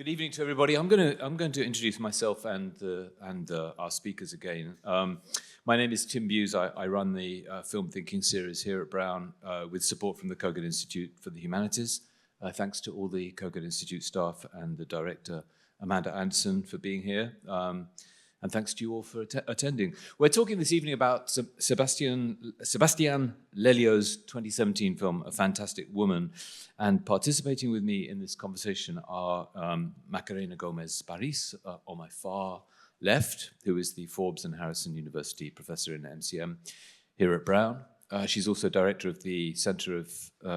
Good evening to everybody. I'm going to introduce myself and our speakers again. My name is Tim Bewes. I run the film thinking series here at Brown with support from the Kogan Institute for the Humanities. Thanks to all the Kogan Institute staff and the director Amanda Anderson for being here. And thanks to you all for attending. We're talking this evening about Sebastián Lelio's 2017 film, A Fantastic Woman. And participating with me in this conversation are Macarena Gómez-Barris on my far left, who is the Forbes and Harrison University professor in MCM here at Brown. She's also director of the Center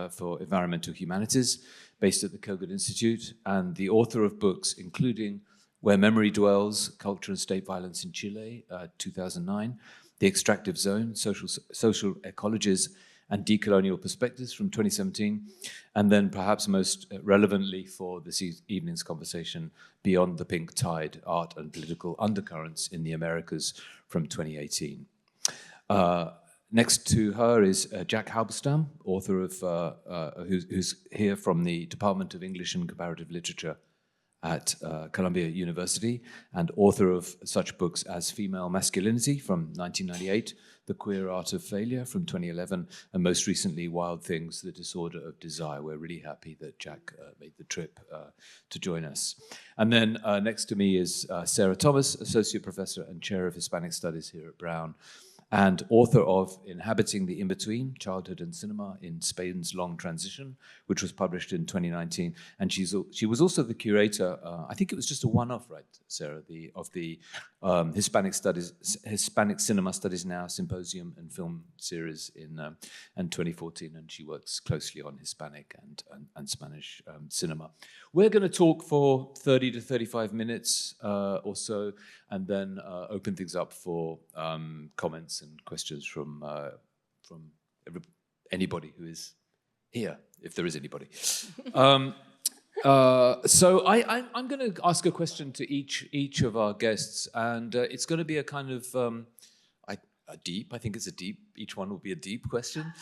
for Environmental Humanities, based at the Kogan Institute, and the author of books including Where Memory Dwells, Culture and State Violence in Chile, 2009, The Extractive Zone, Social Ecologies and Decolonial Perspectives from 2017, and then perhaps most relevantly for this evening's conversation, Beyond the Pink Tide, Art and Political Undercurrents in the Americas from 2018. Next to her is Jack Halberstam, author of, who's here from the Department of English and Comparative Literature at Columbia University, and author of such books as Female Masculinity from 1998, The Queer Art of Failure from 2011, and most recently Wild Things, The Disorder of Desire. We're really happy that Jack made the trip to join us. And then next to me is Sarah Thomas, Associate Professor and Chair of Hispanic Studies here at Brown, and author of Inhabiting the In-Between, Childhood and Cinema in Spain's Long Transition, which was published in 2019. And she was also the curator, I think it was just a one-off, right, Sarah, of the Hispanic Cinema Studies Now Symposium and Film Series in 2014, and she works closely on Hispanic and Spanish cinema. We're going to talk for 30 to 35 minutes or so, and then open things up for comments and questions from anybody who is here, if there is anybody. So I'm going to ask a question to each of our guests, and it's going to be a kind of I think it's a deep. Each one will be a deep question,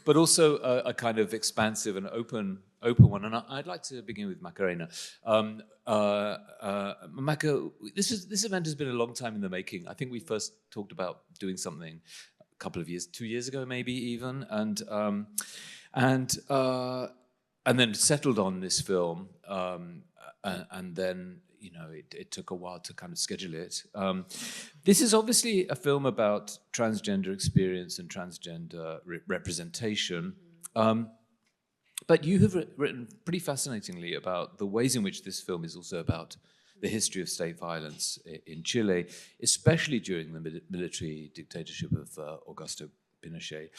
but also a kind of expansive and open one. And I'd like to begin with Macarena. Maca, this event has been a long time in the making. I think we first talked about doing something a couple of years, 2 years ago, maybe even, and then settled on this film, and then. You know, it took a while to kind of schedule it. This is obviously a film about transgender experience and transgender representation. But you have written pretty fascinatingly about the ways in which this film is also about the history of state violence in Chile, especially during the military dictatorship of Augusto Pinochet.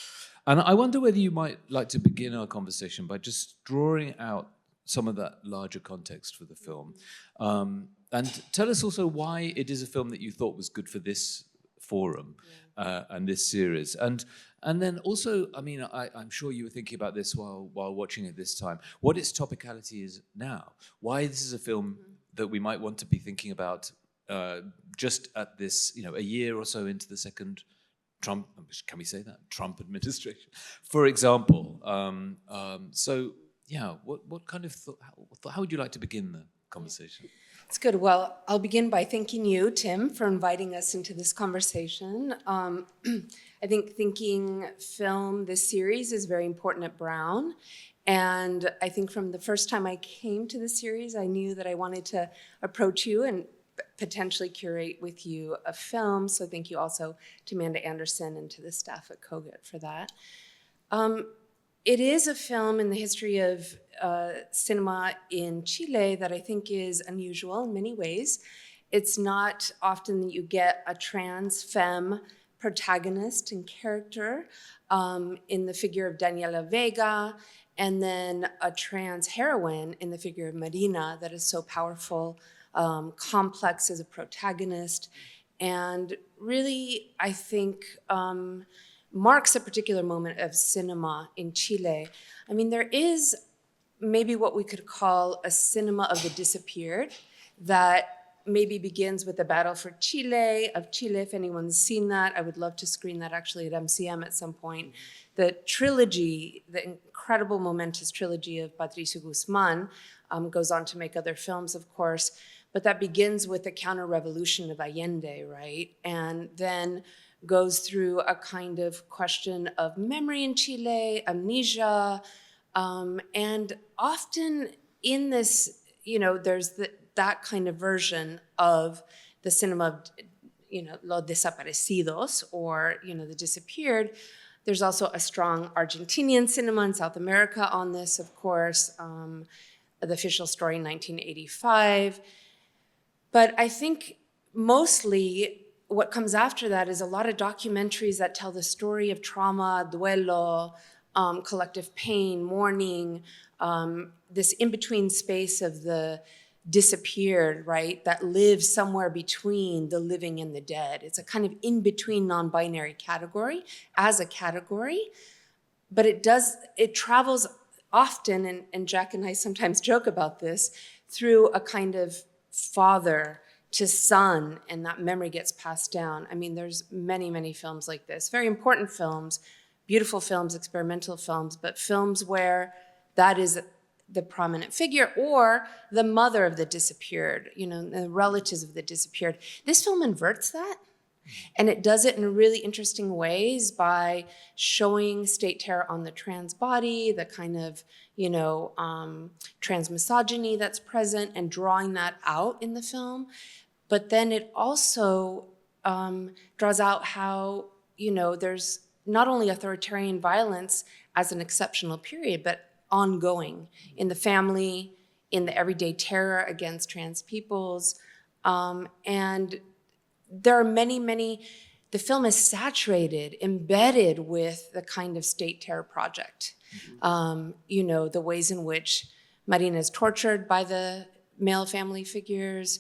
And I wonder whether you might like to begin our conversation by just drawing out some of that larger context for the film. And tell us also why it is a film that you thought was good for this forum and this series. And then also, I mean, I'm sure you were thinking about this while watching it this time, what its topicality is now. Why this is a film that we might want to be thinking about just at this, you know, a year or so into the second Trump, can we say that? Trump administration, for example. So, yeah, what kind of how would you like to begin the conversation? It's good. Well, I'll begin by thanking you, Tim, for inviting us into this conversation. I think thinking film, this series, is very important at Brown. And I think from the first time I came to the series, I knew that I wanted to approach you and potentially curate with you a film. So thank you also to Amanda Anderson and to the staff at Kogan for that. It is a film in the history of cinema in Chile that I think is unusual in many ways. It's not often that you get a trans femme protagonist and character in the figure of Daniela Vega, and then a trans heroine in the figure of Marina that is so powerful, complex as a protagonist, and really, I think, marks a particular moment of cinema in Chile. I mean, there is maybe what we could call a cinema of the disappeared that maybe begins with the Battle for Chile, of Chile, if anyone's seen that. I would love to screen that actually at MCM at some point. The trilogy, the incredible momentous trilogy of Patricio Guzman, goes on to make other films, of course. But that begins with the counter-revolution of Allende, right? And then goes through a kind of question of memory in Chile, amnesia, and often in this, there's that kind of version of the cinema of, los desaparecidos, or, the disappeared. There's also a strong Argentinian cinema in South America on this, of course, the official story in 1985. But I think mostly what comes after that is a lot of documentaries that tell the story of trauma, duelo, collective pain, mourning, this in-between space of the disappeared, right, that lives somewhere between the living and the dead. It's a kind of in-between non-binary category as a category, but it travels often, and Jack and I sometimes joke about this, through a kind of father to son, and that memory gets passed down. I mean, there's many, many films like this, very important films, beautiful films, experimental films, but films where that is the prominent figure, or the mother of the disappeared, the relatives of the disappeared. This film inverts that, and it does it in really interesting ways by showing state terror on the trans body, the kind of, trans misogyny that's present, and drawing that out in the film. But then it also draws out how, there's not only authoritarian violence as an exceptional period, but ongoing in the family, in the everyday terror against trans peoples. And there are many, the film is saturated, embedded with the kind of state terror project. The ways in which Marina is tortured by the male family figures.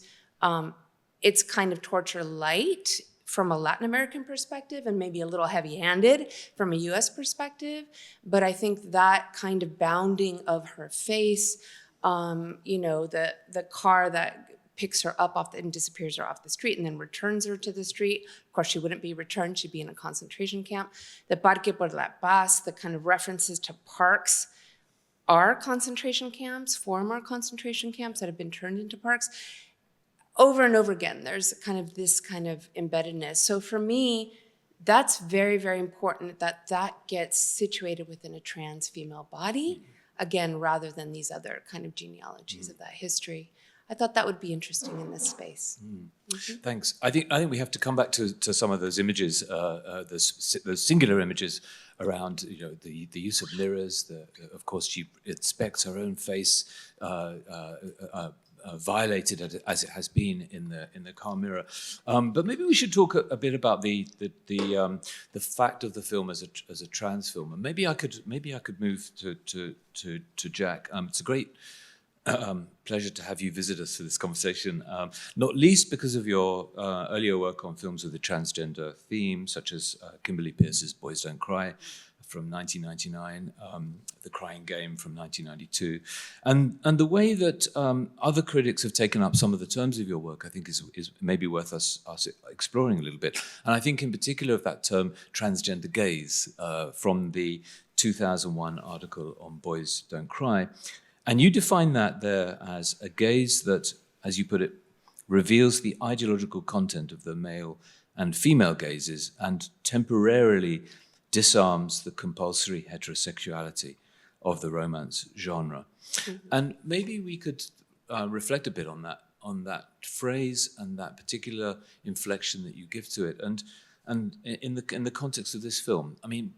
It's kind of torture light from a Latin American perspective, and maybe a little heavy-handed from a US perspective. But I think that kind of bounding of her face, the car that picks her up and disappears her off the street and then returns her to the street. Of course, she wouldn't be returned, she'd be in a concentration camp. The Parque por la Paz, the kind of references to parks are concentration camps, former concentration camps that have been turned into parks. Over and over again, there's kind of this kind of embeddedness. So for me, that's very, very important that gets situated within a trans female body, again, rather than these other kind of genealogies of that history. I thought that would be interesting in this space. Thanks. I think we have to come back to some of those images, those singular images around the use of mirrors. Of course, it inspects her own face, violated as it has been in the car mirror. But maybe we should talk a bit about the fact of the film as a trans film, and maybe I could move to Jack. It's a great pleasure to have you visit us for this conversation, not least because of your earlier work on films with a transgender theme, such as Kimberly Pierce's Boys Don't Cry from 1999, The Crying Game from 1992, and the way that other critics have taken up some of the terms of your work, I think is maybe worth us exploring a little bit. And I think in particular of that term, transgender gaze, from the 2001 article on Boys Don't Cry. And you define that there as a gaze that, as you put it, reveals the ideological content of the male and female gazes and temporarily disarms the compulsory heterosexuality of the romance genre. Mm-hmm. And maybe we could reflect a bit on that phrase and that particular inflection that you give to it, and in the context of this film. I mean,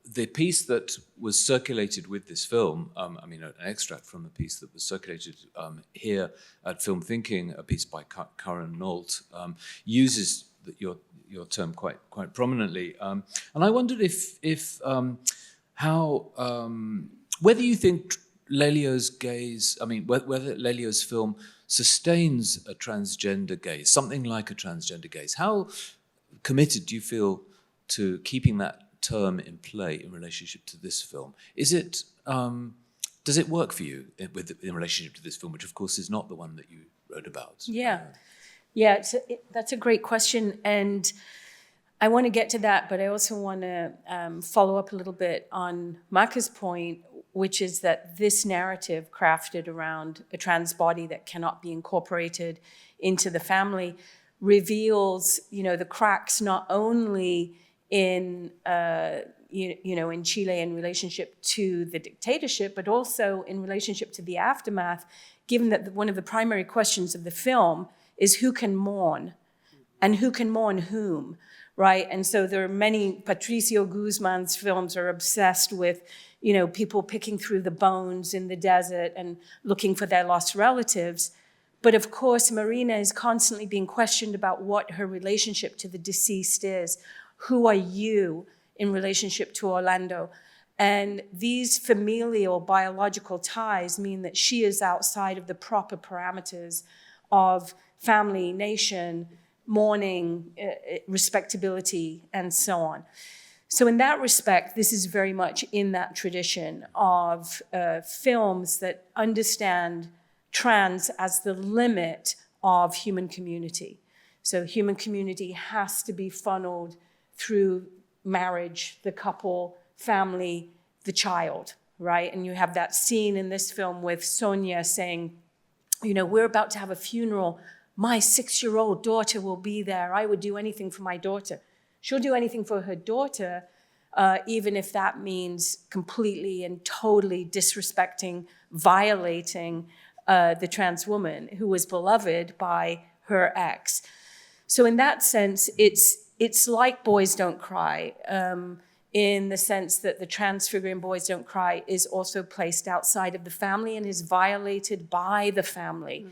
the piece that was circulated with this film, an extract from the piece that was circulated here at Film Thinking, a piece by Karen Nault, uses your term quite prominently, and I wondered whether you think Lelio's gaze, whether Lelio's film sustains a transgender gaze, something like a transgender gaze. How committed do you feel to keeping that term in play in relationship to this film? Is it does it work for you in relationship to this film, which of course is not the one that you wrote about? Yeah, that's a great question, and I want to get to that, but I also want to follow up a little bit on Maca's point. which is that this narrative crafted around a trans body that cannot be incorporated into the family reveals, the cracks not only in, in Chile in relationship to the dictatorship, but also in relationship to the aftermath, given that one of the primary questions of the film is who can mourn and who can mourn whom, right? And so there are many, Patricio Guzman's films are obsessed with, people picking through the bones in the desert and looking for their lost relatives. But of course, Marina is constantly being questioned about what her relationship to the deceased is. Who are you in relationship to Orlando? And these familial biological ties mean that she is outside of the proper parameters of family, nation, mourning, respectability, and so on. So in that respect, this is very much in that tradition of films that understand trans as the limit of human community. So human community has to be funneled through marriage, the couple, family, the child, right? And you have that scene in this film with Sonia saying, we're about to have a funeral. My 6-year-old daughter will be there. I would do anything for my daughter. She'll do anything for her daughter, even if that means completely and totally disrespecting, violating the trans woman who was beloved by her ex. So in that sense, it's like Boys Don't Cry, in the sense that the trans figure in Boys Don't Cry is also placed outside of the family and is violated by the family.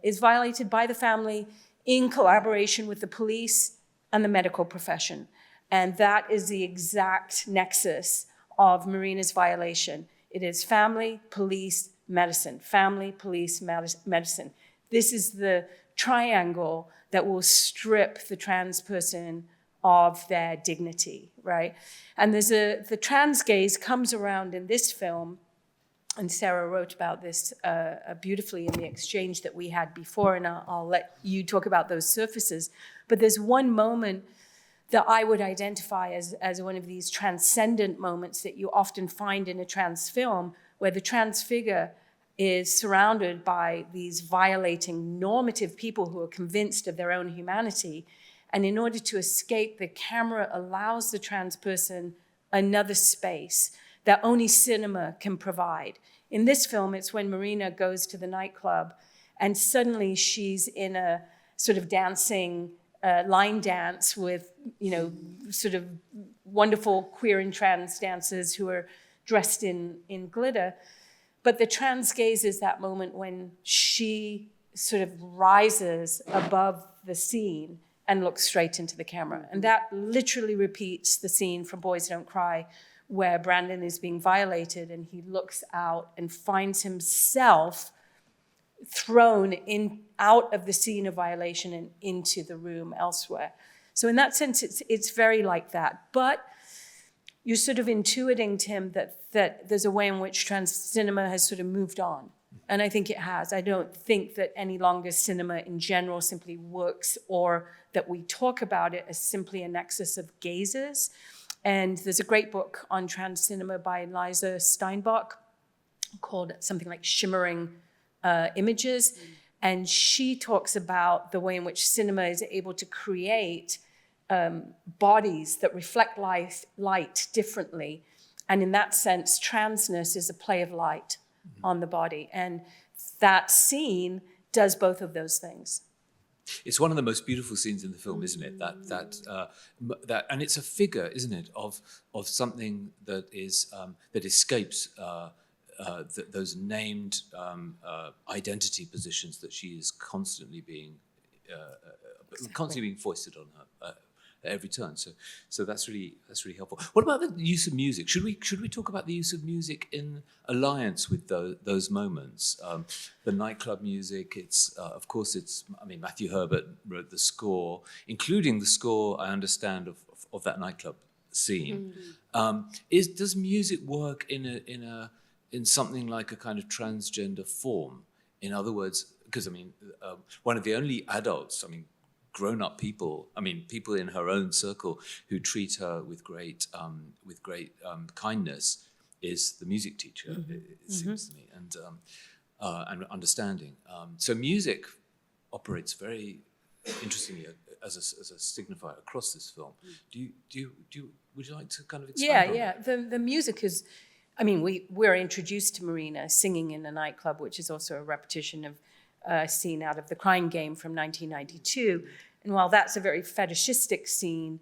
Is violated by the family in collaboration with the police and the medical profession. And that is the exact nexus of Marina's violation. It is family, police, medicine. Family, police, medicine. This is the triangle that will strip the trans person of their dignity, right? And the trans gaze comes around in this film, and Sarah wrote about this beautifully in the exchange that we had before, and I'll let you talk about those surfaces. But there's one moment that I would identify as one of these transcendent moments that you often find in a trans film, where the trans figure is surrounded by these violating normative people who are convinced of their own humanity. And in order to escape, the camera allows the trans person another space that only cinema can provide. In this film, it's when Marina goes to the nightclub and suddenly she's in a sort of dancing line dance with, sort of wonderful queer and trans dancers who are dressed in glitter. But the trans gaze is that moment when she sort of rises above the scene and looks straight into the camera. And that literally repeats the scene from Boys Don't Cry, where Brandon is being violated and he looks out and finds himself thrown out of the scene of violation and into the room elsewhere. So in that sense, it's very like that. But you're sort of intuiting, Tim, that there's a way in which trans cinema has sort of moved on. And I think it has. I don't think that any longer cinema in general simply works, or that we talk about it as simply a nexus of gazes. And there's a great book on trans cinema by Liza Steinbach called something like Shimmering Images. And she talks about the way in which cinema is able to create bodies that reflect light differently. And in that sense, transness is a play of light on the body. And that scene does both of those things. It's one of the most beautiful scenes in the film, isn't it? That, and it's a figure, isn't it, of something that is that escapes those named identity positions that she is constantly being foisted on her at every turn. So that's really helpful. What about the use of music? Should we talk about the use of music in alliance with those moments? The nightclub music. It's of course it's. I mean, Matthew Herbert wrote the score, including the score. I understand of that nightclub scene. Does music work in something like a kind of transgender form? In other words, because I mean, one of the only adults. I mean, grown-up people. I mean, people in her own circle who treat her with great kindness is the music teacher, it seems to me, and understanding. So music operates very interestingly as a signifier across this film. Would you like to kind of expand on that? The music is, I mean, we're introduced to Marina singing in a nightclub, which is also a repetition of a scene out of The Crying Game from 1992. And while that's a very fetishistic scene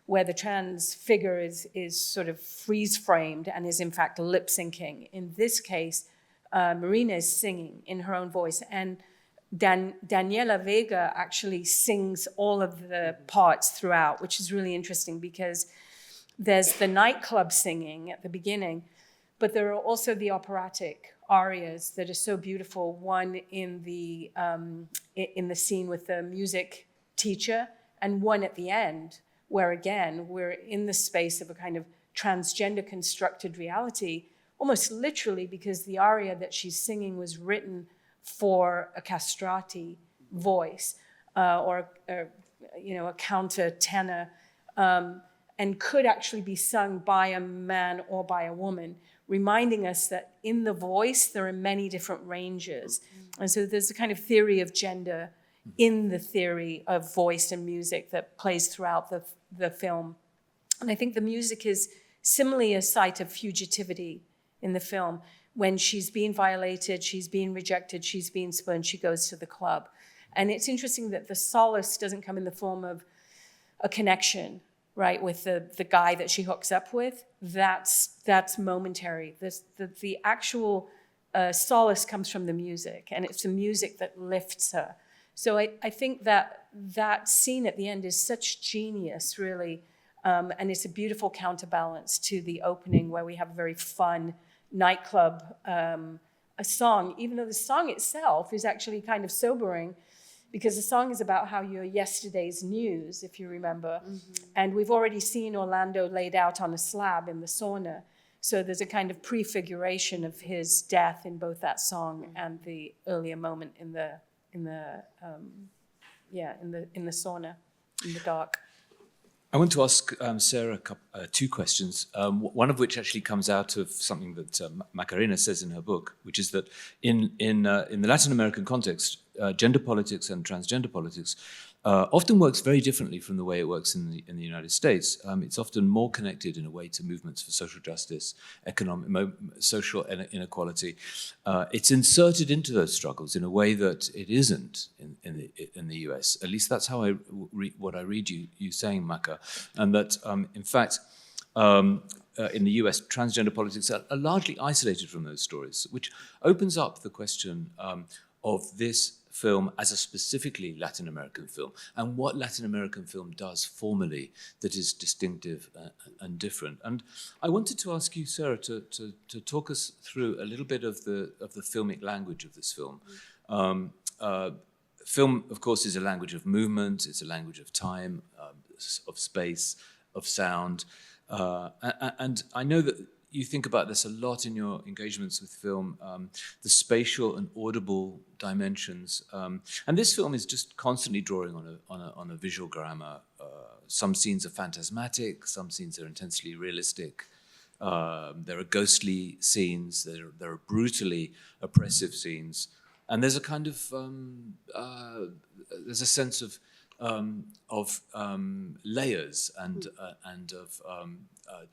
where the trans figure is sort of freeze-framed and is in fact lip-syncing, in this case, Marina is singing in her own voice. And Daniela Vega actually sings all of the parts throughout, which is really interesting because there's the nightclub singing at the beginning, but there are also the operatic arias that are so beautiful. One in the scene with the music teacher, and one at the end, where again, we're in the space of a kind of transgender constructed reality, almost literally, because the aria that she's singing was written for a castrati voice or a counter tenor, and could actually be sung by a man or by a woman, reminding us that in the voice there are many different ranges. And so there's a kind of theory of gender in the theory of voice and music that plays throughout the film. And I think the music is similarly a site of fugitivity in the film. When she's being violated, she's being rejected, she's being spurned, she goes to the club. And it's interesting that the solace doesn't come in the form of a connection, right, with the guy that she hooks up with. That's momentary. The actual solace comes from the music, and it's the music that lifts her. So I think that scene at the end is such genius, really, and it's a beautiful counterbalance to the opening where we have a very fun nightclub a song, even though the song itself is actually kind of sobering, because the song is about how you're yesterday's news, if you remember. And we've already seen Orlando laid out on a slab in the sauna. So there's a kind of prefiguration of his death in both that song and the earlier moment in the sauna, in the dark. I want to ask Sarah two questions, one of which actually comes out of something that Macarena says in her book, which is that in the Latin American context, gender politics and transgender politics often works very differently from the way it works in the United States. It's often more connected in a way to movements for social justice, social inequality. It's inserted into those struggles in a way that it isn't in the US. At least that's how I read you saying, Maca, and that in fact. In the US, transgender politics are largely isolated from those stories, which opens up the question of this film as a specifically Latin American film, and what Latin American film does formally that is distinctive and different. And I wanted to ask you, Sarah, to talk us through a little bit of the filmic language of this film. Film, of course, is a language of movement, it's a language of time, of space, of sound. And I know that you think about this a lot in your engagements with film, the spatial and audible dimensions. And this film is just constantly drawing on a visual grammar. Some scenes are phantasmatic, some scenes are intensely realistic. There are ghostly scenes, there are brutally oppressive scenes. And there's a kind of, there's a sense of layers and of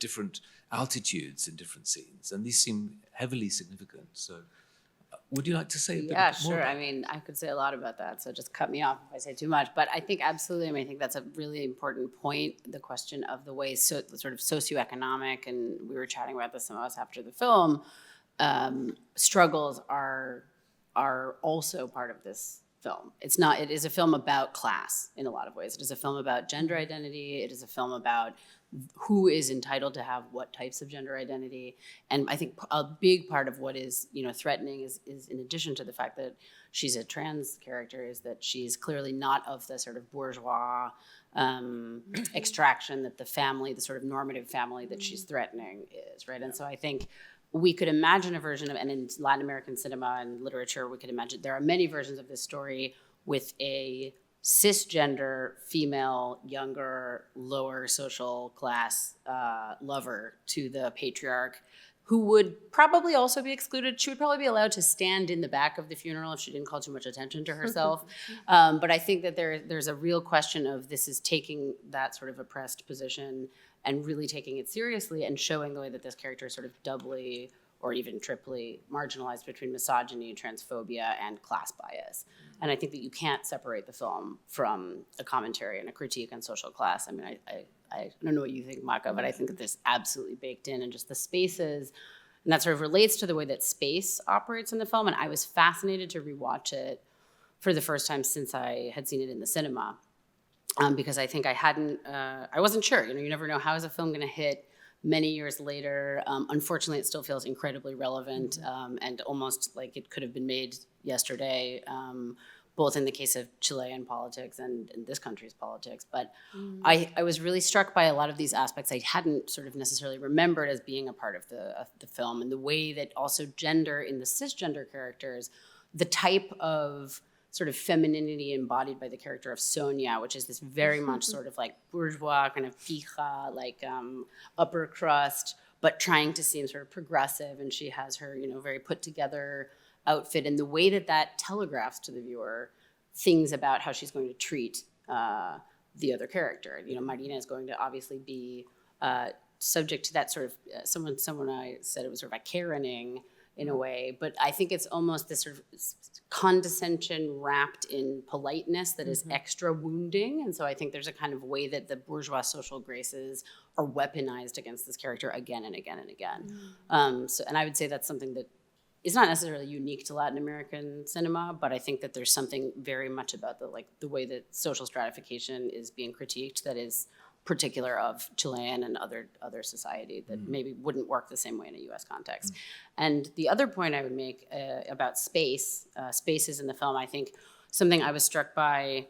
different altitudes in different scenes, and these seem heavily significant. So, would you like to say a bit more? Yeah, sure. I mean, I could say a lot about that, so just cut me off if I say too much. But I think absolutely. I mean, I think that's a really important point. The question of the way sort of socioeconomic, and we were chatting about this some of us after the film. Struggles are also part of this film. It is a film about class in a lot of ways. It is a film about gender identity. It is a film about who is entitled to have what types of gender identity. And I think a big part of what is, threatening is in addition to the fact that she's a trans character, is that she's clearly not of the sort of bourgeois extraction that the family, the sort of normative family that she's threatening is, right? And so I think we could imagine a version of, and in Latin American cinema and literature, we could imagine there are many versions of this story with a cisgender female, younger, lower social class lover to the patriarch who would probably also be excluded. She would probably be allowed to stand in the back of the funeral if she didn't call too much attention to herself. But I think that there's a real question of this is taking that sort of oppressed position and really taking it seriously and showing the way that this character is sort of doubly or even triply marginalized between misogyny, transphobia, and class bias. And I think that you can't separate the film from a commentary and a critique on social class. I mean, I don't know what you think, Maka, but I think that this absolutely baked in, and just the spaces, and that sort of relates to the way that space operates in the film. And I was fascinated to rewatch it for the first time since I had seen it in the cinema, because I think I wasn't sure. You never know, how is a film going to hit many years later. Unfortunately, it still feels incredibly relevant, and almost like it could have been made yesterday, both in the case of Chilean politics and in this country's politics. But I was really struck by a lot of these aspects I hadn't sort of necessarily remembered as being a part of the film, and the way that also gender in the cisgender characters, the type of sort of femininity embodied by the character of Sonia, which is this very much sort of like bourgeois, kind of fija, like upper crust, but trying to seem sort of progressive. And she has her, very put together outfit, and the way that that telegraphs to the viewer things about how she's going to treat the other character. Marina is going to obviously be subject to that sort of, someone I said it was sort of a Karening in a way, but I think it's almost this sort of condescension wrapped in politeness that is extra wounding. And so I think there's a kind of way that the bourgeois social graces are weaponized against this character again and again and again. And I would say that's something that is not necessarily unique to Latin American cinema, but I think that there's something very much about the way that social stratification is being critiqued that is particular of Chilean and other society that maybe wouldn't work the same way in a U.S. context. And the other point I would make about spaces in the film, I think something I was struck by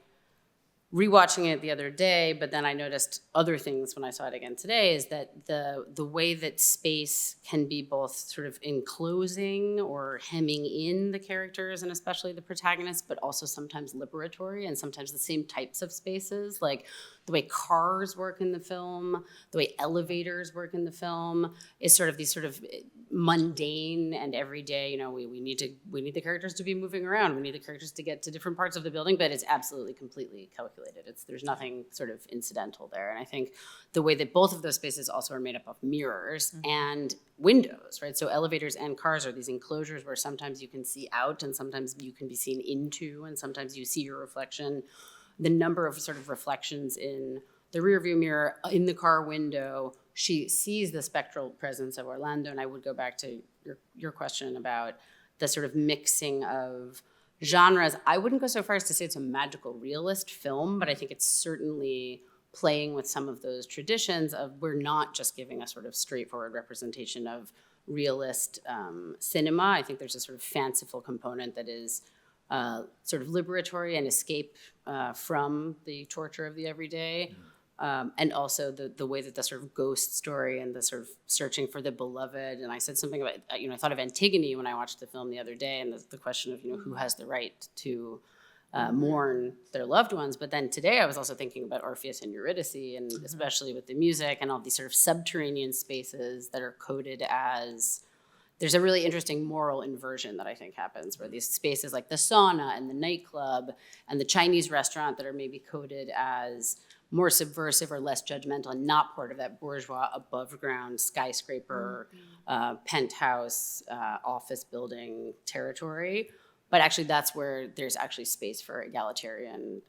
rewatching it the other day, but then I noticed other things when I saw it again today, is that the way that space can be both sort of enclosing or hemming in the characters and especially the protagonists, but also sometimes liberatory, and sometimes the same types of spaces, like the way cars work in the film, the way elevators work in the film, is sort of these sort of mundane and everyday, we need the characters to be moving around. We need the characters to get to different parts of the building, but it's absolutely completely calculated. There's nothing sort of incidental there. And I think the way that both of those spaces also are made up of mirrors and windows, right? So elevators and cars are these enclosures where sometimes you can see out and sometimes you can be seen into, and sometimes you see your reflection. The number of sort of reflections in the rearview mirror, in the car window, she sees the spectral presence of Orlando. And I would go back to your question about the sort of mixing of genres. I wouldn't go so far as to say it's a magical realist film, but I think it's certainly playing with some of those traditions of, we're not just giving a sort of straightforward representation of realist cinema. I think there's a sort of fanciful component that is sort of liberatory and escape from the torture of the everyday. And also the way that the sort of ghost story and the sort of searching for the beloved. And I said something about, I thought of Antigone when I watched the film the other day, and the question of, who has the right to mourn their loved ones. But then today I was also thinking about Orpheus and Eurydice, and especially with the music and all these sort of subterranean spaces that are coded as, there's a really interesting moral inversion that I think happens, where these spaces like the sauna and the nightclub and the Chinese restaurant that are maybe coded as more subversive or less judgmental and not part of that bourgeois above ground skyscraper, penthouse, office building territory. But actually that's where there's actually space for egalitarian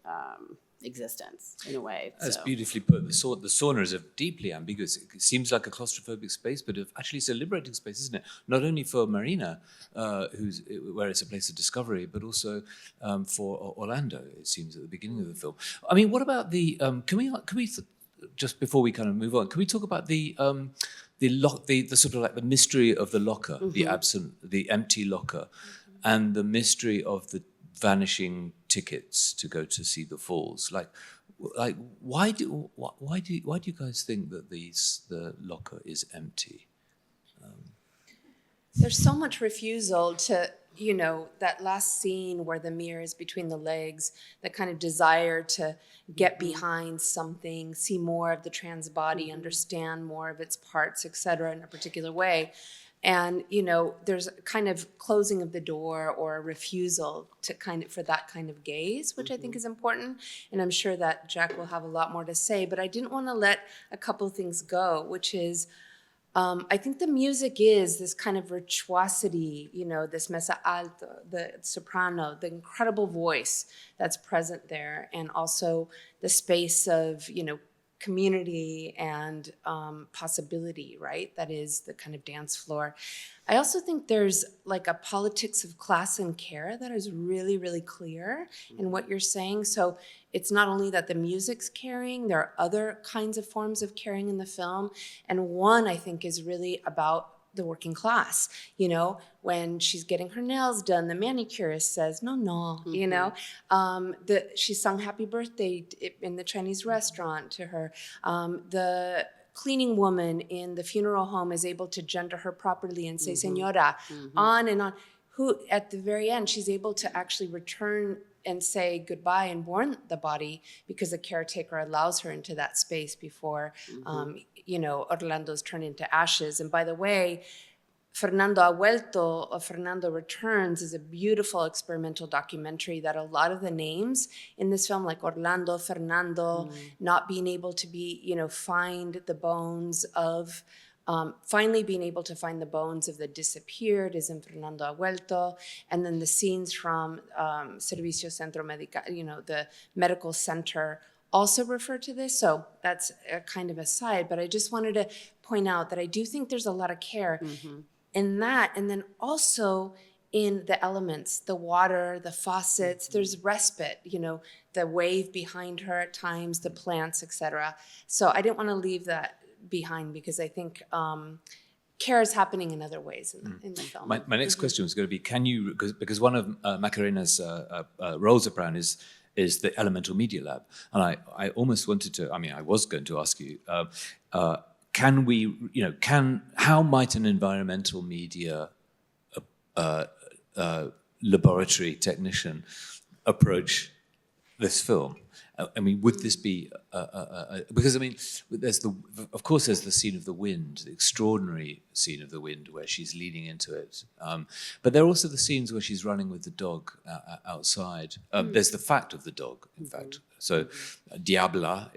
existence in a way. As beautifully put, the sauna is a deeply ambiguous. It seems like a claustrophobic space, but actually it's a liberating space, isn't it? Not only for Marina, where it's a place of discovery, but also for Orlando. It seems at the beginning of the film. I mean, what about the? Can we just before we kind of move on? Can we talk about the sort of like the mystery of the locker, the empty locker, and the mystery of the vanishing tickets to go to see the falls? Like why do you guys think that the locker is empty? There's so much refusal to, that last scene where the mirror is between the legs, the kind of desire to get behind something, see more of the trans body, understand more of its parts, et cetera, in a particular way. And, you know, there's kind of closing of the door or a refusal to for that kind of gaze, which I think is important. And I'm sure that Jack will have a lot more to say, but I didn't want to let a couple things go, which is, I think the music is this kind of virtuosity, you know, this mesa alto, the soprano, the incredible voice that's present there, and also the space of, you know, community and possibility, right? That is the kind of dance floor. I also think there's like a politics of class and care that is really, really clear in what you're saying. So it's not only that the music's caring, there are other kinds of forms of caring in the film. And one, I think, is really about the working class. You know, when she's getting her nails done, the manicurist says, no, you know. She sung Happy Birthday in the Chinese restaurant to her. The cleaning woman in the funeral home is able to gender her properly and say, señora, on and on. Who, at the very end, she's able to actually return and say goodbye and mourn the body because the caretaker allows her into that space before, you know, Orlando's turned into ashes. And by the way, Fernando ha vuelto, or Fernando Returns, is a beautiful experimental documentary that a lot of the names in this film, like Orlando, Fernando, not being able to be, you know, find the bones of, finally being able to find the bones of the disappeared is in Fernando ha vuelto. And then the scenes from Servicio Centro Medical, you know, the medical center, also refer to this. So that's a kind of aside, but I just wanted to point out that I do think there's a lot of care in that. And then also in the elements, the water, the faucets, there's respite, you know, the wave behind her at times, the plants, etc. So I didn't want to leave that behind because I think care is happening in other ways in the film. My next question was going to be, can you, because one of Macarena's roles at Brown is the Elemental Media Lab. And I almost wanted to, I mean, I was going to ask you, can we, you know, how might an environmental media laboratory technician approach this film? I mean, would this be, because I mean, of course there's the scene of the wind, the extraordinary scene of the wind where she's leaning into it. But there are also the scenes where she's running with the dog outside. There's the fact of the dog, in fact. So Diabla,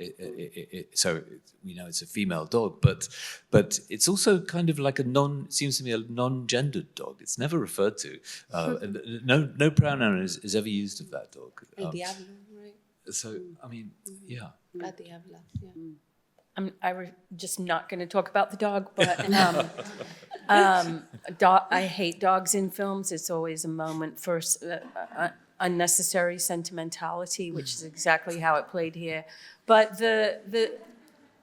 so we know it's a female dog, but it's also kind of like seems to me a non-gendered dog. It's never referred to. No pronoun is ever used of that dog. El Diablo, right? So, I mean, yeah. La Diabla, yeah. I'm just not going to talk about the dog, but I hate dogs in films. It's always a moment for unnecessary sentimentality, which is exactly how it played here. But the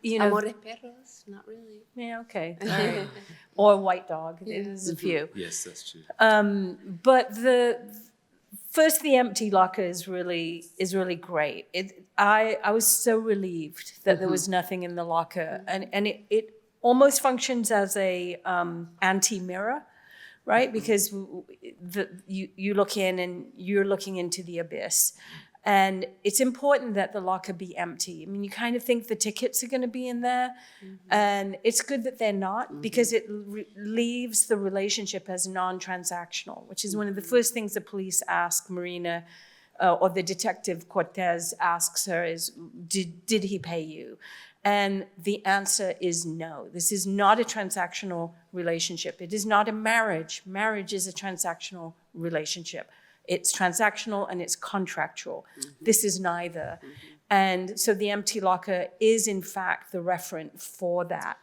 you know, Amores perros, not really. yeah, okay, all right. Or white dog. There's a few. Yes, that's true. But the empty locker is really great. I was so relieved that there was nothing in the locker, and it almost functions as a anti-mirror, right? Because you look in and you're looking into the abyss. And it's important that the locker be empty. I mean, you kind of think the tickets are going to be in there, and it's good that they're not because it leaves the relationship as non-transactional, which is one of the first things the police ask Marina, or the detective Cortez asks her is, did he pay you? And the answer is no. This is not a transactional relationship. It is not a marriage. Marriage is a transactional relationship. It's transactional and it's contractual. This is neither. And so the empty locker is, in fact, the referent for that.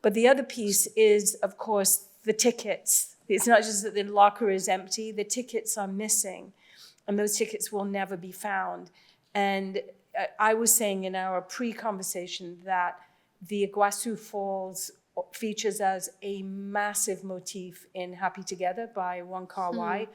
But the other piece is, of course, the tickets. It's not just that the locker is empty, the tickets are missing, and those tickets will never be found. And I was saying in our pre-conversation that the Iguazu Falls features as a massive motif in Happy Together by Wong Kar-wai.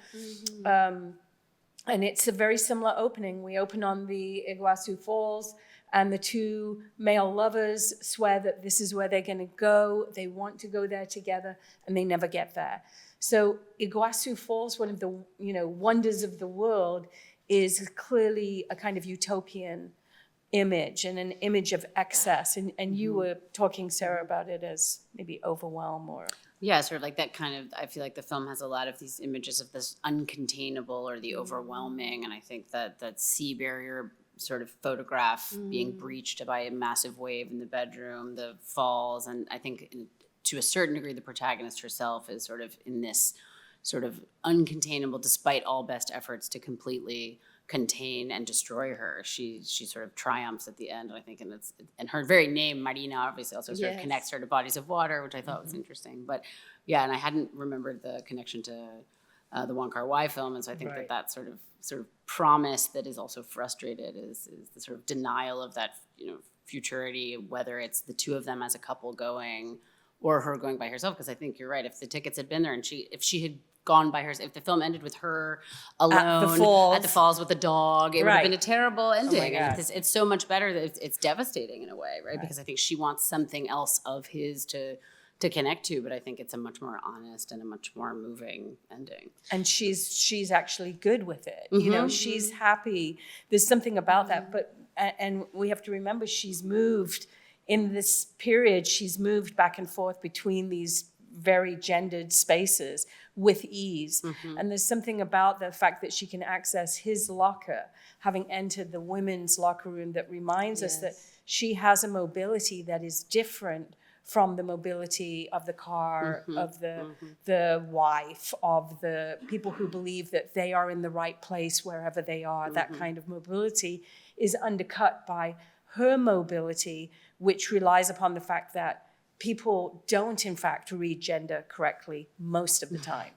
And it's a very similar opening. We open on the Iguazu Falls, and the two male lovers swear that this is where they're going to go. They want to go there together, and they never get there. So Iguazu Falls, one of the wonders of the world, is clearly a kind of utopian image and an image of excess. And you were talking, Sarah, about it as maybe overwhelm or Yeah, sort of like that kind of, I feel like the film has a lot of these images of this uncontainable or the overwhelming. And I think that sea barrier sort of photograph being breached by a massive wave in the bedroom, the falls. And I think to a certain degree, the protagonist herself is sort of in this sort of uncontainable, despite all best efforts to completely contain and destroy her. She sort of triumphs at the end, I think, and her very name, Marina, obviously also sort of connects her to bodies of water, which I thought was interesting. But yeah, and I hadn't remembered the connection to the Wong Kar-wai film, and so I think that sort of promise that is also frustrated is the sort of denial of that, futurity, whether it's the two of them as a couple going or her going by herself. Because I think you're right. If the tickets had been there and if she had gone by herself, if the film ended with her alone at the falls with the dog, it would have been a terrible ending. And it's so much better that it's devastating in a way, right? Because I think she wants something else of his to connect to, but I think it's a much more honest and a much more moving ending. And she's actually good with it. She's happy. There's something about that, but and we have to remember she's moved in this period. She's moved back and forth between these very gendered spaces with ease. And there's something about the fact that she can access his locker, having entered the women's locker room, that reminds us that she has a mobility that is different from the mobility of the car, of the wife, of the people who believe that they are in the right place wherever they are. That kind of mobility is undercut by her mobility, which relies upon the fact that people don't, in fact, read gender correctly most of the time,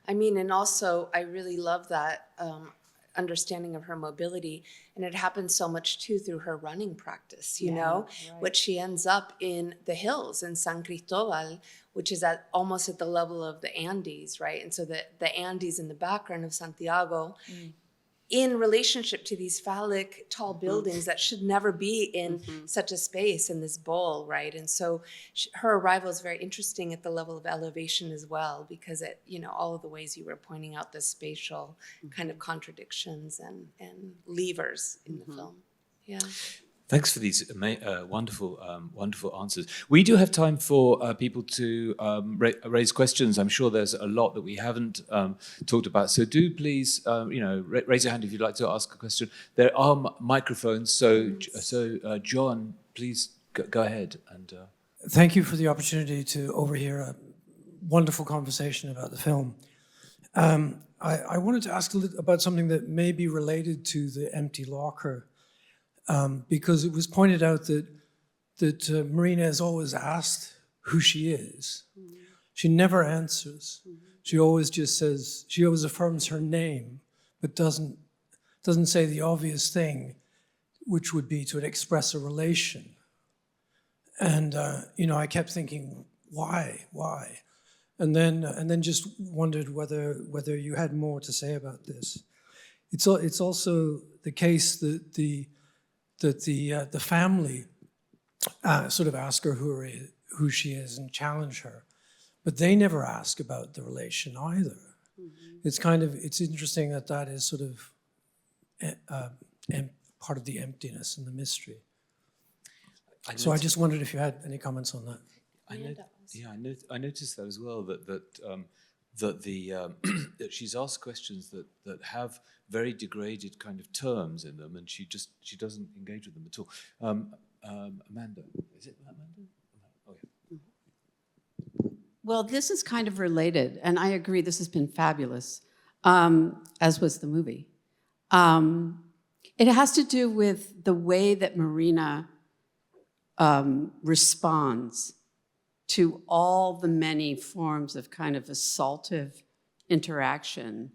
I mean, and also I really love that understanding of her mobility, and it happens so much too through her running practice, what she ends up in the hills in San Cristobal, which is almost at the level of the Andes, right? And so the Andes in the background of Santiago, in relationship to these phallic tall buildings that should never be in such a space in this bowl, right? And so her arrival is very interesting at the level of elevation as well, because it, all of the ways you were pointing out the spatial kind of contradictions and levers in the film. Yeah. Thanks for these wonderful answers. We do have time for people to raise questions. I'm sure there's a lot that we haven't talked about. So do please, raise your hand if you'd like to ask a question. There are microphones. So John, please go ahead. And thank you for the opportunity to overhear a wonderful conversation about the film. I wanted to ask a little about something that may be related to the empty locker. Because it was pointed out that Marina is always asked who she is. She never answers. She always just says, she always affirms her name, but doesn't say the obvious thing, which would be to express a relation. And I kept thinking, why? And then just wondered whether you had more to say about this. It's also the case that the family sort of ask her who she is and challenge her, but they never ask about the relation either. It's interesting that is sort of part of the emptiness and the mystery. So I just wondered if you had any comments on that. I noticed that as well. That she's asked questions that have very degraded kind of terms in them, and she doesn't engage with them at all. Amanda, is it Amanda? Oh yeah. Well, this is kind of related, and I agree. This has been fabulous, as was the movie. It has to do with the way that Marina responds to all the many forms of kind of assaultive interaction.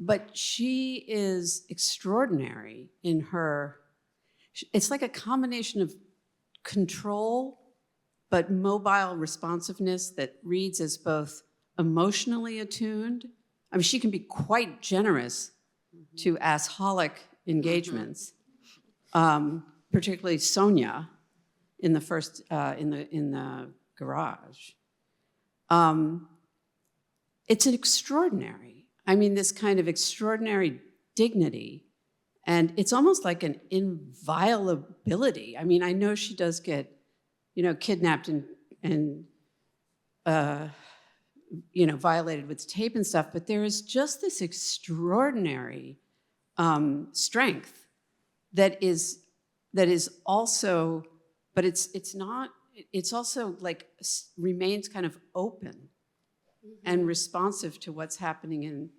But she is extraordinary in her, it's like a combination of control, but mobile responsiveness that reads as both emotionally attuned. I mean, she can be quite generous to assholic engagements, particularly Sonia in the first, in the garage. It's an extraordinary. I mean, this kind of extraordinary dignity, and it's almost like an inviolability. I mean, I know she does get, kidnapped and violated with tape and stuff, but there is just this extraordinary strength that is also, but it's not, it's also like remains kind of open and responsive to what's happening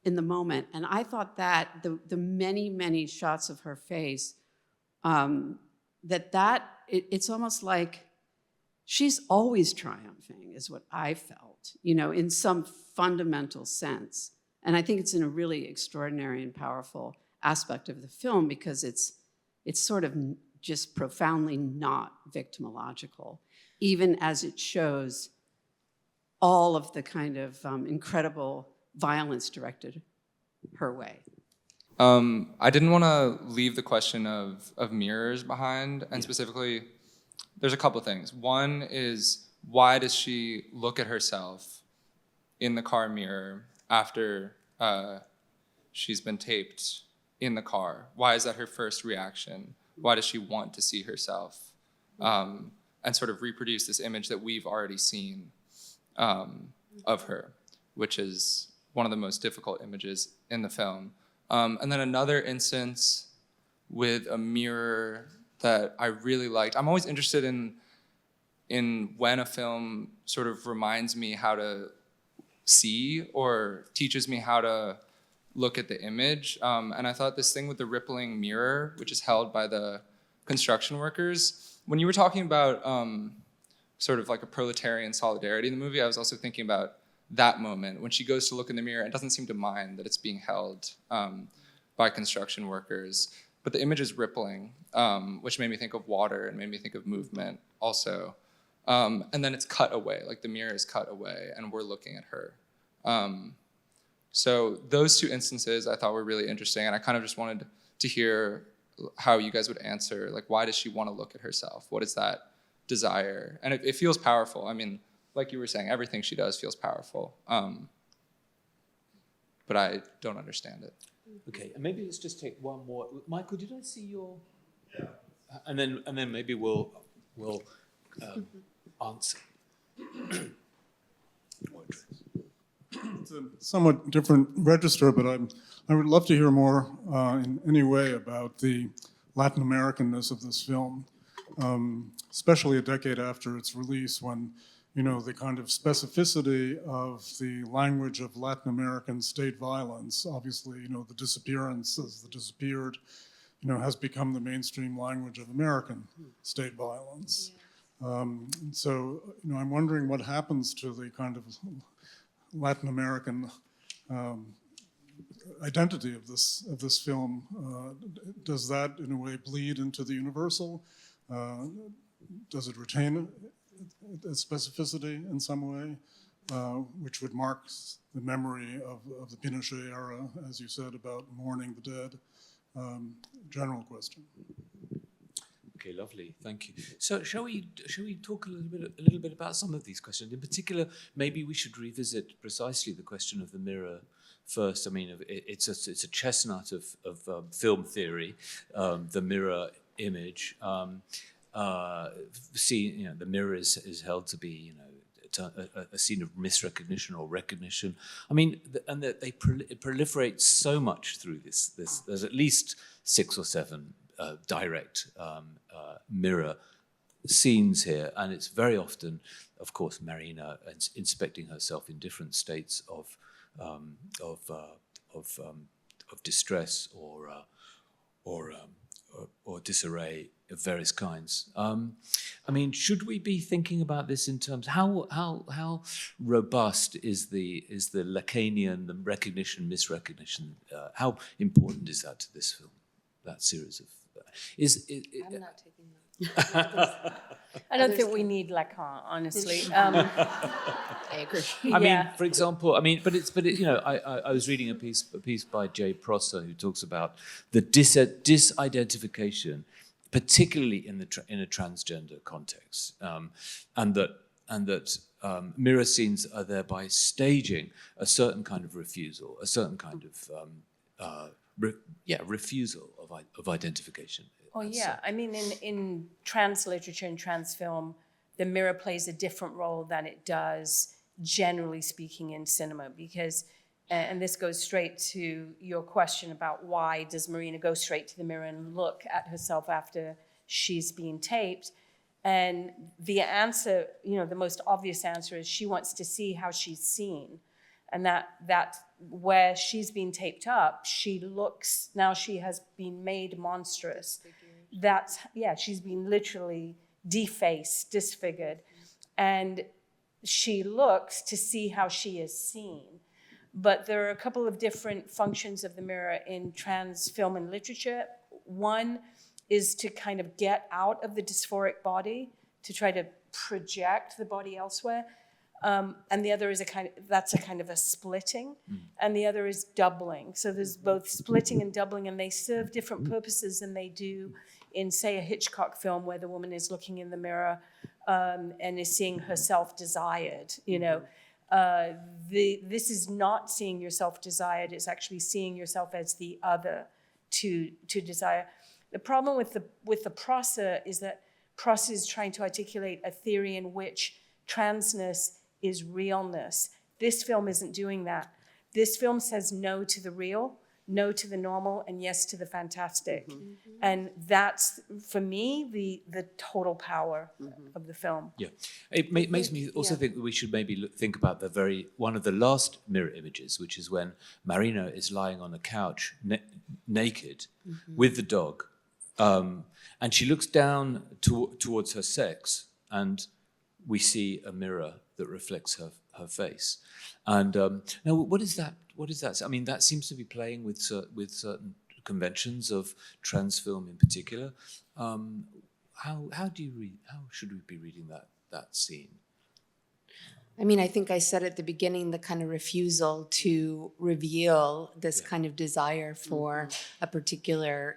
in the moment. And I thought that the many, many shots of her face, it's almost like she's always triumphing, is what I felt, in some fundamental sense. And I think it's in a really extraordinary and powerful aspect of the film because it's sort of just profoundly not victimological, even as it shows all of the kind of incredible violence directed her way. I didn't want to leave the question of mirrors behind, and specifically, there's a couple of things. One is, why does she look at herself in the car mirror after she's been taped in the car? Why is that her first reaction? Why does she want to see herself and sort of reproduce this image that we've already seen of her, which is one of the most difficult images in the film. And then another instance with a mirror that I really liked. I'm always interested in when a film sort of reminds me how to see or teaches me how to look at the image. And I thought this thing with the rippling mirror, which is held by the construction workers, when you were talking about sort of like a proletarian solidarity in the movie, I was also thinking about that moment when she goes to look in the mirror and doesn't seem to mind that it's being held by construction workers. But the image is rippling, which made me think of water and made me think of movement also. And then it's cut away, like the mirror is cut away and we're looking at her. So those two instances I thought were really interesting, and I kind of just wanted to hear how you guys would answer, like, why does she want to look at herself? What is that desire? And it feels powerful. I mean, like you were saying, everything she does feels powerful. But I don't understand it. Okay, and maybe let's just take one more. Michael, did I see your? Yeah. And then maybe we'll answer. It's a somewhat different register, but I would love to hear more in any way about the Latin Americanness of this film, especially a decade after its release, when the kind of specificity of the language of Latin American state violence, obviously, the disappearance as the disappeared, has become the mainstream language of American state violence. Yeah. So, I'm wondering what happens to the kind of Latin American identity of this film. Does that, in a way, bleed into the universal? Does it retain a specificity in some way, which would mark the memory of the Pinochet era, as you said, about mourning the dead? General question. Okay, lovely, thank you. So shall we talk a little bit about some of these questions? In particular, maybe we should revisit precisely the question of the mirror first. I mean, it's a chestnut of film theory, the mirror image. The mirror is held to be, a scene of misrecognition or recognition. I mean, and that it proliferates so much through this. There's at least 6 or 7 direct mirror scenes here, and it's very often, of course, Marina inspecting herself in different states of distress or disarray of various kinds. I mean, should we be thinking about this in terms how robust is the Lacanian, the recognition, misrecognition? How important is that to this film? That series of I'm not taking that. I don't think we need Lacan, honestly. I agree. I mean, for example, I was reading a piece by Jay Prosser who talks about the disidentification, particularly in a transgender context, and that mirror scenes are thereby staging a certain kind of refusal, a certain kind of refusal of identification. Oh yeah, I mean, in trans literature and trans film, the mirror plays a different role than it does, generally speaking, in cinema. Because, and this goes straight to your question about why does Marina go straight to the mirror and look at herself after she's being taped? And the answer, the most obvious answer is she wants to see how she's seen. And that where she's been taped up, she looks, now she has been made monstrous. She's been literally defaced, disfigured. And she looks to see how she is seen. But there are a couple of different functions of the mirror in trans film and literature. One is to kind of get out of the dysphoric body, to try to project the body elsewhere. And the other is that's a kind of a splitting, and the other is doubling. So there's both splitting and doubling, and they serve different purposes than they do in, say, a Hitchcock film where the woman is looking in the mirror and is seeing herself desired. This is not seeing yourself desired, it's actually seeing yourself as the other to desire. The problem with the Prosser is that Prosser is trying to articulate a theory in which transness is realness. This film isn't doing that. This film says no to the real, no to the normal, and yes to the fantastic. Mm-hmm. And that's, for me, the total power of the film. Yeah, it makes me also think that we should maybe think about one of the last mirror images, which is when Marina is lying on a couch naked with the dog, and she looks down towards her sex, and we see a mirror that reflects her face. And now, what is that? What is that? I mean, that seems to be playing with certain conventions of trans film in particular. How should we be reading that scene? I mean, I think I said at the beginning, the kind of refusal to reveal this kind of desire for a particular,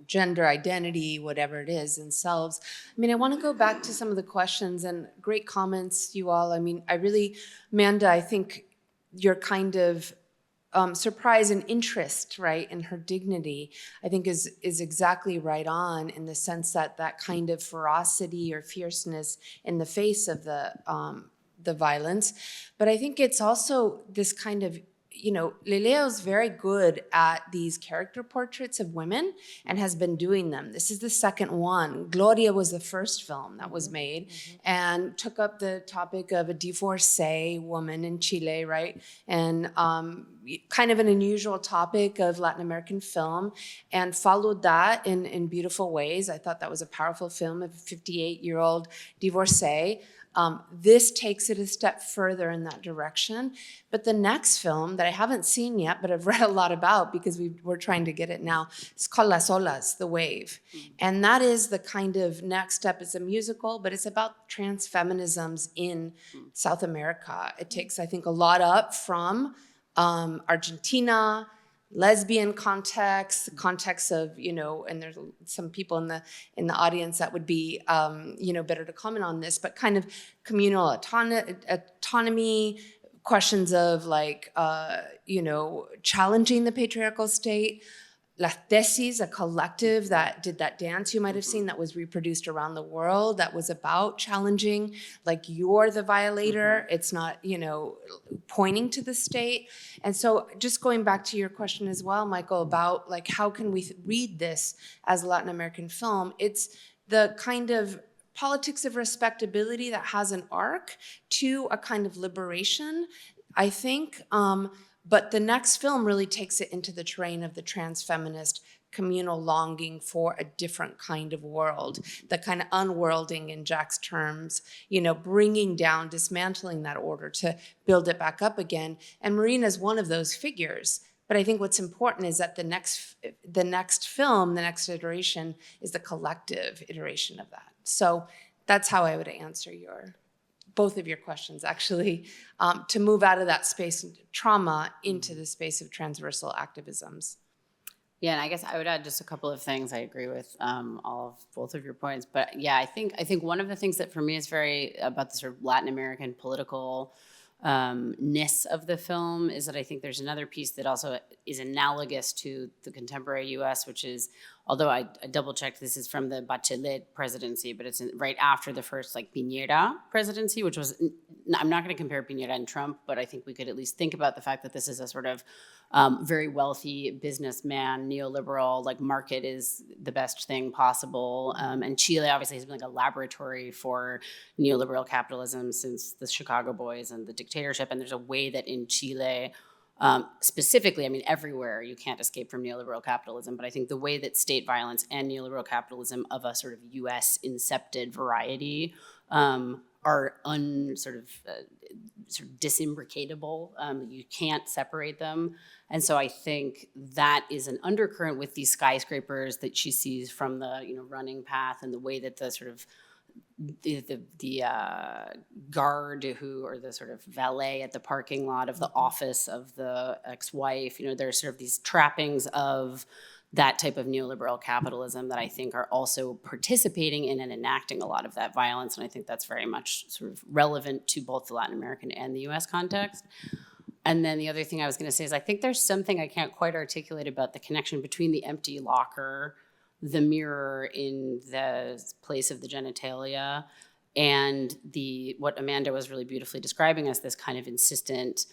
gender identity, whatever it is, themselves. I mean, I want to go back to some of the questions and great comments, you all. I mean, Amanda, I think your kind of surprise and interest, right, in her dignity, I think is exactly right on, in the sense that kind of ferocity or fierceness in the face of the violence. But I think it's also this kind of, Leleo's very good at these character portraits of women and has been doing them. This is the second one. Gloria was the first film that was made and took up the topic of a divorcee woman in Chile, right? And kind of an unusual topic of Latin American film, and followed that in beautiful ways. I thought that was a powerful film of a 58-year-old divorcee. This takes it a step further in that direction. But the next film that I haven't seen yet, but I've read a lot about because we're trying to get it now, it's called Las Olas, The Wave. And that is the kind of next step. It's a musical, but it's about trans feminisms in South America. It takes, I think, a lot up from Argentina, lesbian context of, and there's some people in the audience that would be, better to comment on this, but kind of communal autonomy, questions of challenging the patriarchal state. Las Tesis, a collective that did that dance you might have seen that was reproduced around the world, that was about challenging, you're the violator. It's not, pointing to the state. And so just going back to your question as well, Michael, about how can we read this as a Latin American film? It's the kind of politics of respectability that has an arc to a kind of liberation, I think. But the next film really takes it into the terrain of the trans feminist communal longing for a different kind of world, the kind of unworlding in Jack's terms, bringing down, dismantling that order to build it back up again. And Marina is one of those figures. But I think what's important is that the next film, the next iteration, is the collective iteration of that. So that's how I would answer both of your questions, actually, to move out of that space of trauma into the space of transversal activisms. Yeah, and I guess I would add just a couple of things. I agree with both of your points, but yeah, I think one of the things that for me is very about the sort of Latin American political ness of the film is that I think there's another piece that also is analogous to the contemporary U.S., which is although I double-checked, this is from the Bachelet presidency, but it's right after the first, like, Piñera presidency, which was, I'm not going to compare Piñera and Trump, but I think we could at least think about the fact that this is a sort of very wealthy businessman, neoliberal, like, market is the best thing possible. And Chile obviously has been like a laboratory for neoliberal capitalism since the Chicago Boys and the dictatorship. And there's a way that in Chile, specifically, I mean, everywhere you can't escape from neoliberal capitalism, but I think the way that state violence and neoliberal capitalism of a sort of US incepted variety are sort of disimbricatable. You can't separate them. And so I think that is an undercurrent with these skyscrapers that she sees from the running path, and the way that the sort of the guard or the sort of valet at the parking lot of the office of the ex-wife, there's sort of these trappings of that type of neoliberal capitalism that I think are also participating in and enacting a lot of that violence. And I think that's very much sort of relevant to both the Latin American and the US context. And then the other thing I was going to say is I think there's something I can't quite articulate about the connection between the empty locker, the mirror in the place of the genitalia, and what Amanda was really beautifully describing as this kind of insistent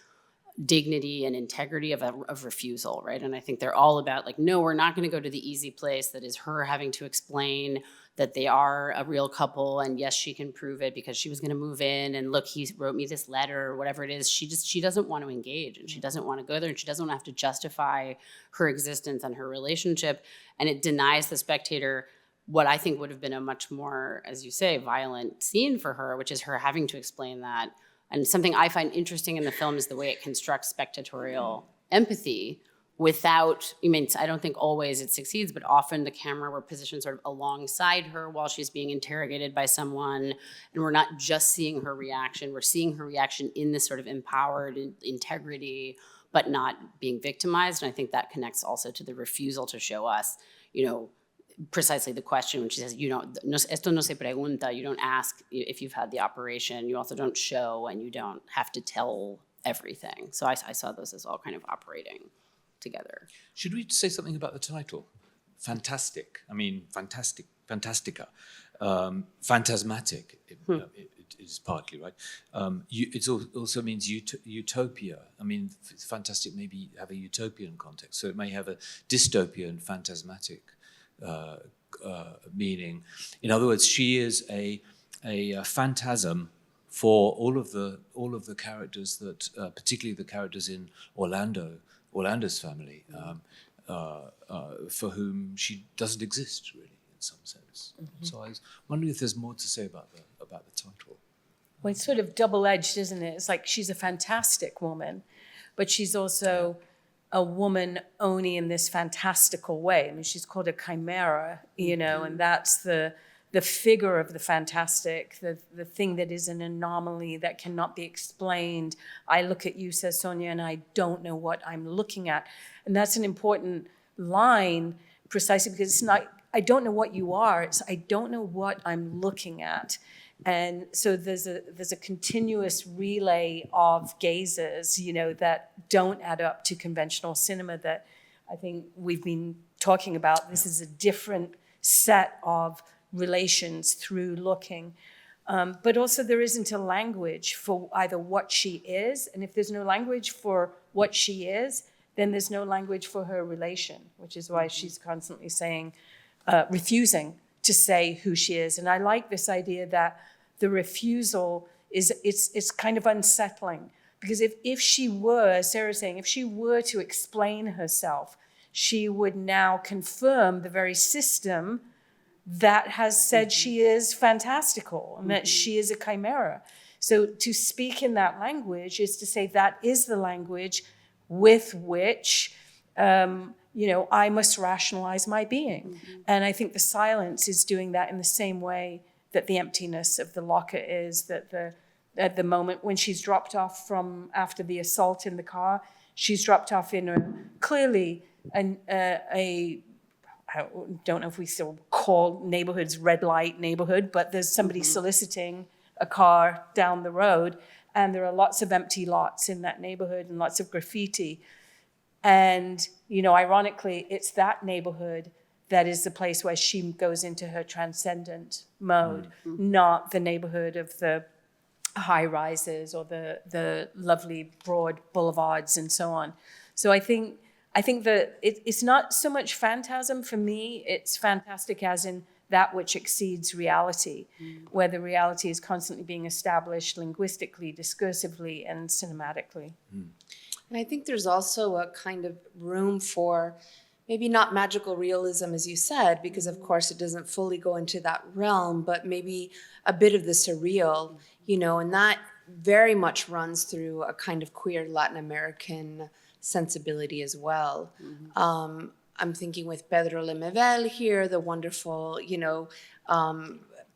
dignity and integrity of refusal, right? And I think they're all about like, no, we're not going to go to the easy place that is her having to explain that they are a real couple, and yes, she can prove it because she was going to move in, and look, he wrote me this letter or whatever it is. She doesn't want to engage, and she doesn't want to go there, and she doesn't have to justify her existence and her relationship, and it denies the spectator what I think would have been a much more, as you say, violent scene for her, which is her having to explain that. And something I find interesting in the film is the way it constructs spectatorial empathy without, I don't think always it succeeds, but often the camera were positioned sort of alongside her while she's being interrogated by someone, and we're not just seeing her reaction, we're seeing her reaction in this sort of empowered integrity, but not being victimized. And I think that connects also to the refusal to show us, precisely the question when she says, esto no se pregunta, you don't ask if you've had the operation, you also don't show, and you don't have to tell everything. So I saw those as all kind of operating together. Should we say something about the title? Fantastic. Fantastica. Phantasmatic. It is partly, right? It also means utopia. Fantastic maybe have a utopian context, so it may have a dystopian, phantasmatic meaning. In other words, she is a phantasm for all of the characters that, particularly the characters in Orlando's family, for whom she doesn't exist really in some sense. Mm-hmm. So I was wondering if there's more to say about the title. Well, it's sort of double-edged, isn't it? It's like she's a fantastic woman, but she's also a woman only in this fantastical way. She's called a chimera, and that's the figure of the fantastic, the thing that is an anomaly that cannot be explained. I look at you, says Sonia, and I don't know what I'm looking at. And that's an important line, precisely because it's not, I don't know what you are, it's I don't know what I'm looking at. And so there's a continuous relay of gazes, that don't add up to conventional cinema that I think we've been talking about. This is a different set of relations through looking. But also there isn't a language for either what she is, and if there's no language for what she is, then there's no language for her relation, which is why she's constantly saying, refusing to say who she is. And I like this idea that the refusal it's kind of unsettling, because if she were, as Sarah's saying, if she were to explain herself, she would now confirm the very system that has said she is fantastical and that she is a chimera. So to speak in that language is to say that is the language with which, I must rationalize my being. And I think the silence is doing that in the same way that the emptiness of the locker is, that at the moment when she's dropped off from after the assault in the car, she's dropped off in I don't know if we still call neighborhoods red light neighborhood, but there's somebody soliciting a car down the road, and there are lots of empty lots in that neighborhood and lots of graffiti. And, ironically, it's that neighborhood that is the place where she goes into her transcendent mode, not the neighborhood of the high rises or the lovely broad boulevards and so on. So I think that it's not so much phantasm for me, it's fantastic as in that which exceeds reality, where the reality is constantly being established linguistically, discursively, and cinematically. And I think there's also a kind of room for maybe not magical realism, as you said, because of course it doesn't fully go into that realm, but maybe a bit of the surreal, you know, and that very much runs through a kind of queer Latin American sensibility as well. I'm thinking with Pedro Lemebel here, the wonderful, you know,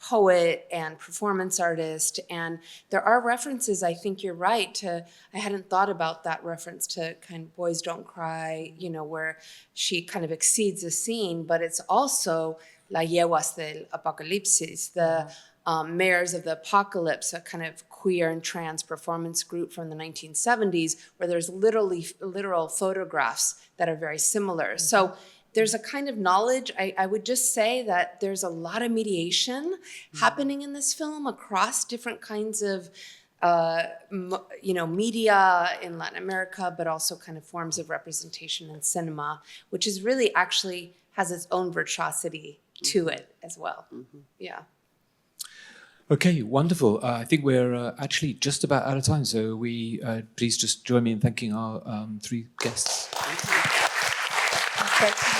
poet and performance artist. And there are references, I think you're right, I hadn't thought about that reference to kind of Boys Don't Cry, you know, where she kind of exceeds the scene, but it's also La Yeguas del Apocalipsis, the Mares of the Apocalypse, a kind of queer and trans performance group from the 1970s, where there's literal photographs that are very similar. So there's a kind of knowledge. I would just say that there's a lot of mediation happening in this film across different kinds of you know, media in Latin America, but also kind of forms of representation in cinema, which is really actually has its own virtuosity to it as well. Yeah. Okay, wonderful. I think we're actually just about out of time, so please just join me in thanking our three guests. Thank you.